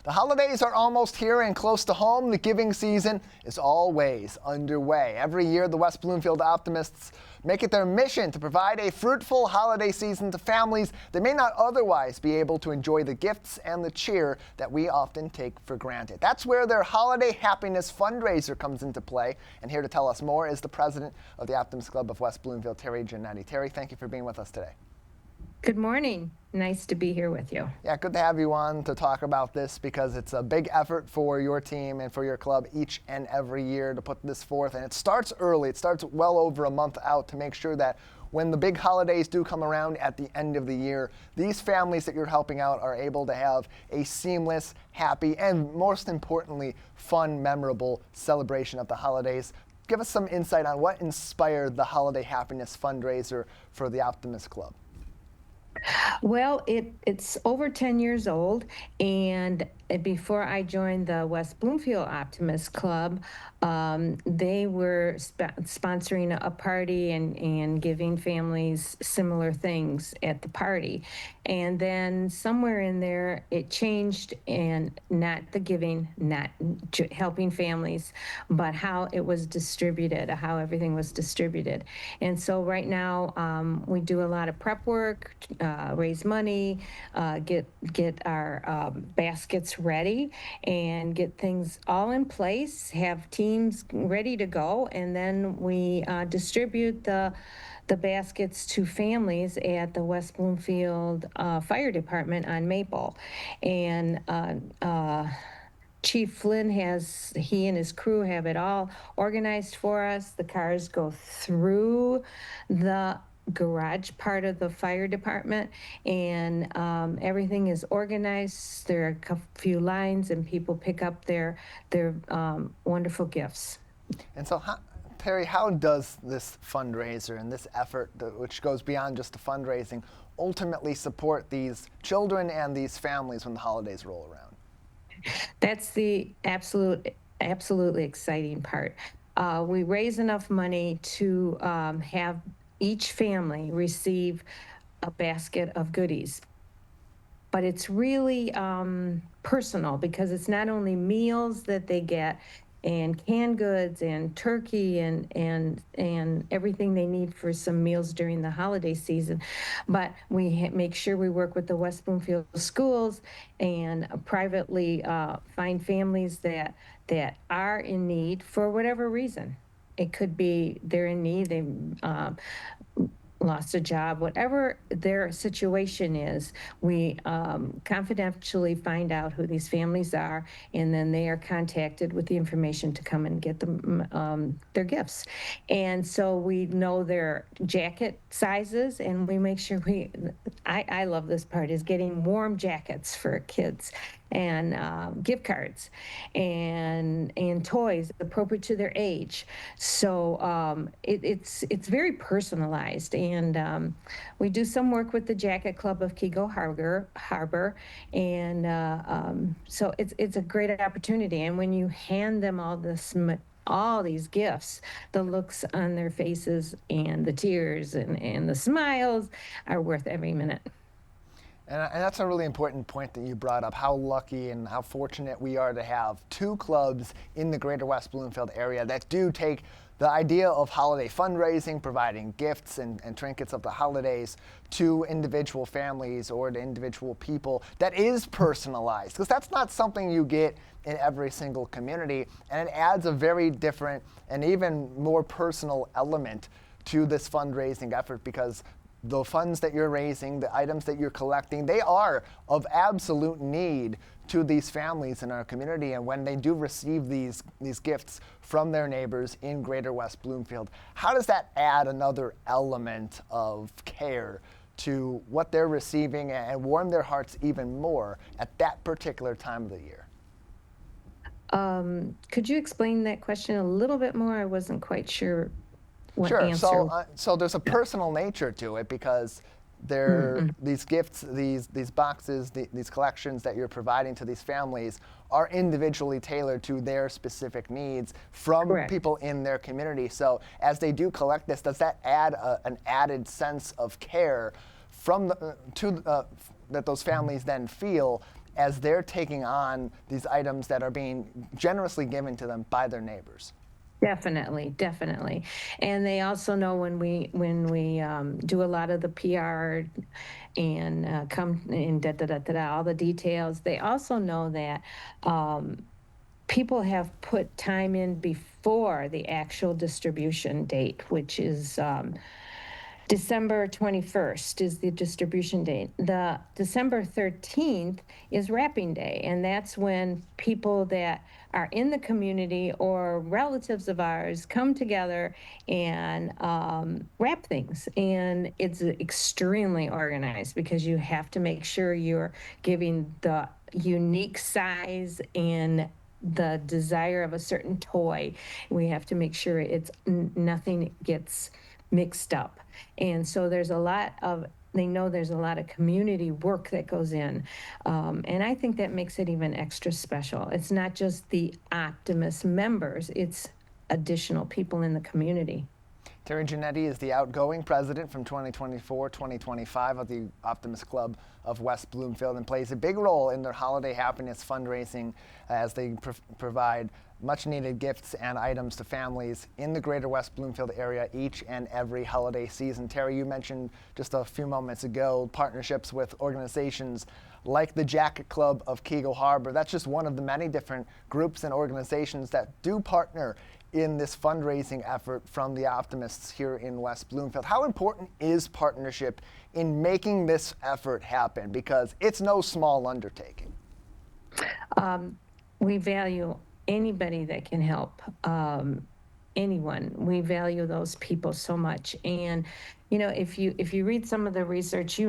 The holidays are almost here and close to home. The giving season is always underway. Every year, the West Bloomfield Optimists make it their mission to provide a fruitful holiday season to families that may not otherwise be able to enjoy the gifts and the cheer that we often take for granted. That's where their Holiday Happiness Fundraiser comes into play. And here to tell us more is the president of the Optimist Club of West Bloomfield, Teri Gianetti. Teri, thank you for being with us today. Good morning. Nice to be here with you. Yeah, good to have you on to talk about this because it's a big effort for your team and for your club each and every year to put this forth. And it starts early. It starts well over a month out to make sure that when the big holidays do come around at the end of the year, these families that you're helping out are able to have a seamless, happy, and most importantly, fun, memorable celebration of the holidays. Give us some insight on what inspired the Holiday Happiness Fundraiser for the Optimist Club. Well, it's over 10 years old, and before I joined the West Bloomfield Optimist Club, they were sponsoring a party and giving families similar things at the party. And then somewhere in there, it changed, and not the giving, not helping families, but how it was distributed, how everything was distributed. And so right now, we do a lot of prep work, raise money, get our baskets ready, and get things all in place, have teams ready to go, and then we distribute the baskets to families at the West Bloomfield Fire Department on Maple. And Chief Flynn he and his crew have it all organized for us. The cars go through the garage part of the fire department, and everything is organized. There are a few lines, and people pick up their wonderful gifts. And so, Teri, how does this fundraiser and this effort, which goes beyond just the fundraising, ultimately support these children and these families when the holidays roll around? That's the absolutely exciting part. We raise enough money to have each family receive a basket of goodies. But it's really personal, because it's not only meals that they get and canned goods and turkey and everything they need for some meals during the holiday season, but we make sure we work with the West Bloomfield schools and privately find families that are in need for whatever reason. It could be they're in need, they lost a job, whatever their situation is. We confidentially find out who these families are, and then they are contacted with the information to come and get them their gifts. And so we know their jacket sizes, and we make sure I love this part, is getting warm jackets for kids, and gift cards, and toys appropriate to their age. So it's very personalized, and we do some work with the Jacket Club of Kego Harbor, and so it's a great opportunity. And when you hand them all these gifts, the looks on their faces and the tears and the smiles are worth every minute. And that's a really important point that you brought up, how lucky and how fortunate we are to have two clubs in the greater West Bloomfield area that do take the idea of holiday fundraising, providing gifts and trinkets of the holidays to individual families or to individual people that is personalized, because that's not something you get in every single community, and it adds a very different and even more personal element to this fundraising effort, because the funds that you're raising, the items that you're collecting, they are of absolute need to these families in our community. And when they do receive these gifts from their neighbors in greater West Bloomfield, how does that add another element of care to what they're receiving and warm their hearts even more at that particular time of the year? Could you explain that question a little bit more? I wasn't quite sure. Sure. So there's a personal nature to it, because these gifts, these boxes, these collections that you're providing to these families are individually tailored to their specific needs from Correct. People in their community. So as they do collect this, does that add an added sense of care from that those families then feel as they're taking on these items that are being generously given to them by their neighbors. Definitely, definitely. And they also know when we do a lot of the PR and come in all the details. They also know that people have put time in before the actual distribution date, which is December 21st is the distribution date. The December 13th is wrapping day, and that's when people that are in the community or relatives of ours come together and wrap things. And it's extremely organized because you have to make sure you're giving the unique size and the desire of a certain toy. We have to make sure it's nothing gets mixed up. And so there's a lot of, they know there's a lot of community work that goes in. And I think that makes it even extra special. It's not just the Optimist members, it's additional people in the community. Teri Gianetti is the outgoing president from 2024-2025 of the Optimist Club of West Bloomfield and plays a big role in their Holiday Happiness fundraising as they provide much needed gifts and items to families in the greater West Bloomfield area each and every holiday season. Teri, you mentioned just a few moments ago partnerships with organizations like the Jacket Club of Keego Harbor. That's just one of the many different groups and organizations that do partner in this fundraising effort from the Optimists here in West Bloomfield. How important is partnership in making this effort happen? Because it's no small undertaking. We value anybody that can help, anyone. We value those people so much. And, you know, if you read some of the research,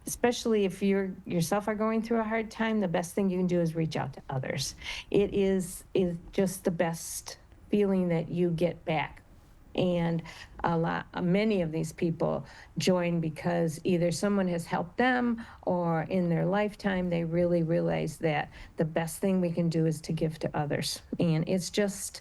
especially if you yourself are going through a hard time, the best thing you can do is reach out to others. It is just the best feeling that you get back. And many of these people join because either someone has helped them or in their lifetime, they really realize that the best thing we can do is to give to others. And it's just,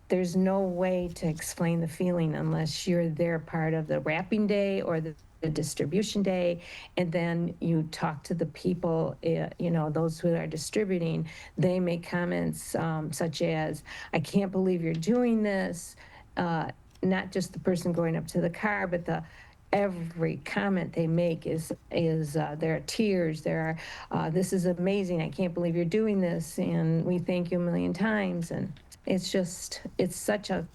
there's no way to explain the feeling unless you're there part of the wrapping day or the distribution day, and then you talk to the people, those who are distributing. They make comments such as, "I can't believe you're doing this." Not just the person going up to the car, but every comment they make is there are tears. There are, "This is amazing. I can't believe you're doing this, and we thank you a million times." And it's such a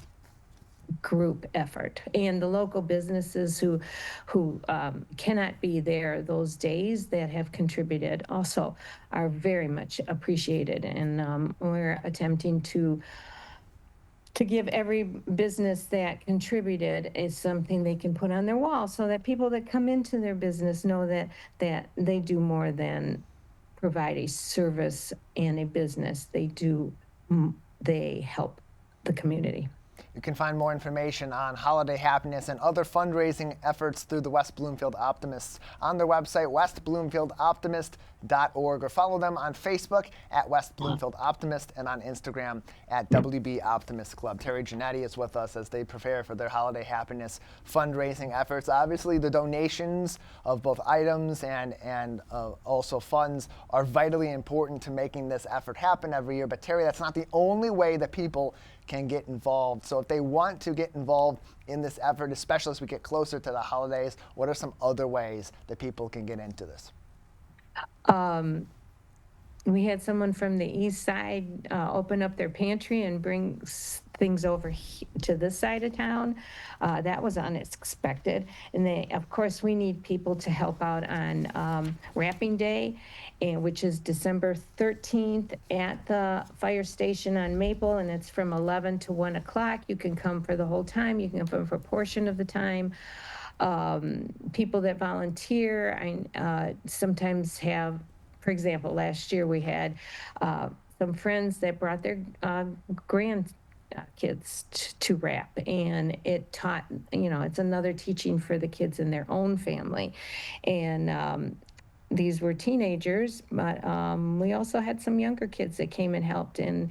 group effort. And the local businesses who cannot be there those days that have contributed also are very much appreciated. And we're attempting to give every business that contributed is something they can put on their wall so that people that come into their business know that they do more than provide a service and a business. They help the community. You can find more information on Holiday Happiness and other fundraising efforts through the West Bloomfield Optimists on their website, westbloomfieldoptimist.org, or follow them on Facebook at West Bloomfield Optimist and on Instagram at WB Optimist Club. Teri Gianetti is with us as they prepare for their Holiday Happiness fundraising efforts. Obviously, the donations of both items and also funds are vitally important to making this effort happen every year. But Teri, that's not the only way that people can get involved. So if they want to get involved in this effort, especially as we get closer to the holidays, what are some other ways that people can get into this? We had someone from the east side open up their pantry and bring things over to this side of town. That was unexpected. And of course, we need people to help out on wrapping day, which is December 13th at the fire station on Maple, and it's from 11 to 1 o'clock. You can come for the whole time. You can come for a portion of the time. People that volunteer, I sometimes have. For example, last year we had some friends that brought their grandkids to wrap, and it taught, it's another teaching for the kids in their own family. And these were teenagers, but we also had some younger kids that came and helped, and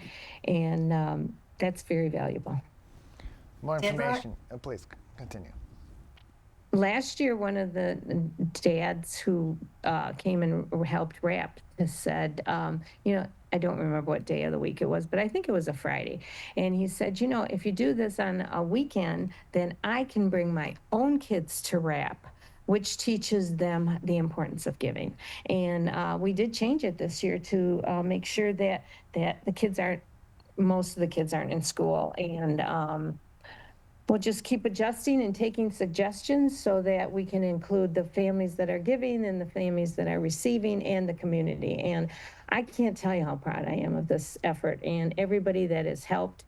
that's very valuable. More information. Please continue. Last year, one of the dads who came and helped wrap has said, I don't remember what day of the week it was, but I think it was a Friday. And he said, if you do this on a weekend, then I can bring my own kids to wrap, which teaches them the importance of giving. And we did change it this year to make sure that the kids aren't, most of the kids aren't in school. And we'll just keep adjusting and taking suggestions so that we can include the families that are giving and the families that are receiving and the community. And I can't tell you how proud I am of this effort and everybody that has helped.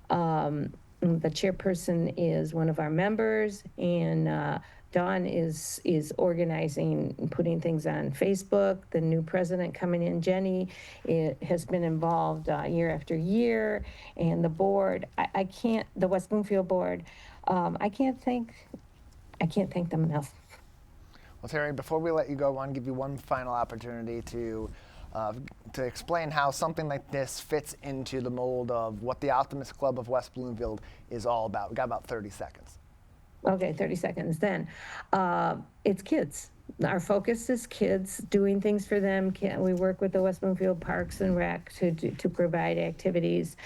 The chairperson is one of our members, and Dawn is organizing, putting things on Facebook. The new president coming in, Jenny, has been involved year after year, and the board. I can't. The West Bloomfield board. I can't thank them enough. Well, Teri, before we let you go, I want to give you one final opportunity to explain how something like this fits into the mold of what the Optimist Club of West Bloomfield is all about. We've got about 30 seconds. Okay, 30 seconds then. It's kids. Our focus is kids, doing things for them. We work with the West Bloomfield Parks and Rec to provide activities.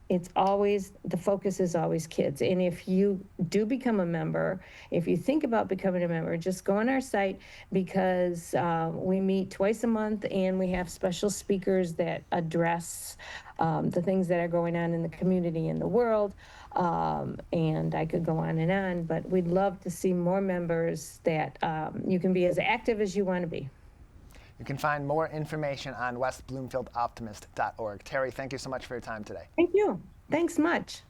It's always, the focus is always kids. And if you do become a member, if you think about becoming a member, just go on our site, because we meet twice a month and we have special speakers that address the things that are going on in the community and the world. And I could go on, but we'd love to see more members that you can be as active as you want to be. You can find more information on westbloomfieldoptimist.org. Teri, thank you so much for your time today. Thank you. Thanks much.